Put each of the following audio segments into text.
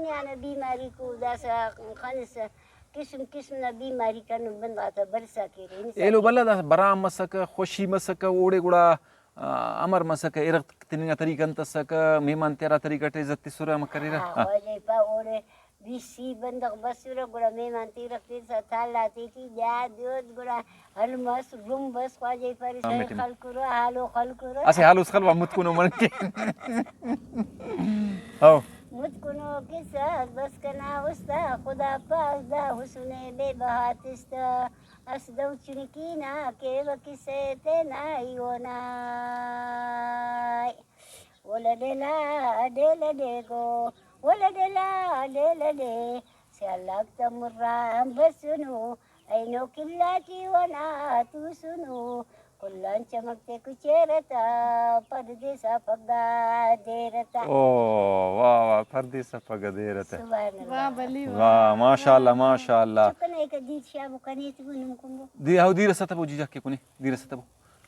दुनिया ने बीमारी को दासा खानिस किस्म किस्म ना बीमारी का नु बंदा था बरसा के रे एलो बल्ला दा बराम मसक खुशी मसक ओड़े गुड़ा अमर मसक इरक तिनिया तरीकन तसक मेहमान तेरा तरीका टे जत्ती सुरा मकरीरा हो जे पा ओरे बीसी बंदक बसुरा गुड़ा मेहमान तीरक तीर सा थाला तीती जा दियोद गुड़ा हलमस गुम बस वाजे पर से खलकुरो हालो खलकुरो असे हालुस खलवा मुतकुनो मन के आओ मुतकुनो किसा बस कना उस्ता खुदा पास दा हुस्ने बेबहातिस्ता असदौ चुनकीना के वकिसे ते नायोना ओला डेला डेला डेगो ओला डेला डेला डे सलाक तमुरा बसुनु ऐनो किल्लाची वना तू सुनु कुल्लान चमकते कुचेरता परदेसा पगा देरता ओ वाह वाह परदेसा पगा देरता सुभान वाह बली वाह माशाअल्लाह चुकन एक दी शाबु कनी तुनुम कुंबो दी हाउ दी रसता बो जीजा के कुनी दी रसता बो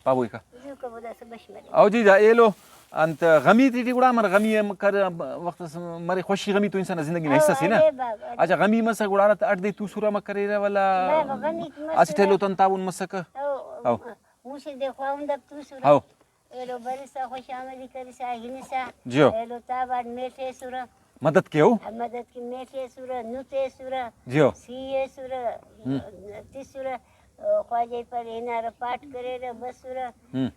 पाबो का जुको बोदा सबशमले आओ जीजा एलो अंत गमी ती गुड़ा मर गमी कर वक्त मरे खुशी गमी तो इंसान जिंदगी में हिस्सा सी ना अच्छा गमी मस गुड़ा अट दे तू सुरा मकरेरा वाला अच्छा ठेलो तन ताबुन मसक आओ मुझे देखो उन तू सुरा आओ एलो बरसा खुशामदी करिसा हिनसा जियो एलो ताबाद मेठे सुरा मदद के हो मदद की मेठे सुरा नुते सुरा जियो सीए सुरा तिसुरा ख्वाजे पर इनार पाठ करे रे बसुरा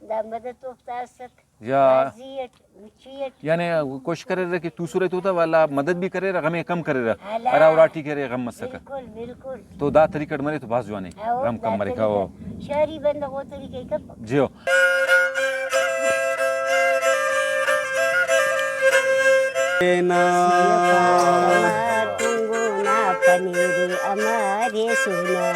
दा मदद तोफ्ता सक या जियत उचियत यानी कोशिश करे रे कि तू सुरे तो वाला मदद भी करे रे गमे कम करे रे अरावराटी करे गम मसक बिल्कुल बिल्कुल तो दा तरीकड़ मरे तो बास जवाने गम कम मरे का हो शहरी बंदा वो तरीके कब जियो ना तुंगो ना पनीर अमारे सुना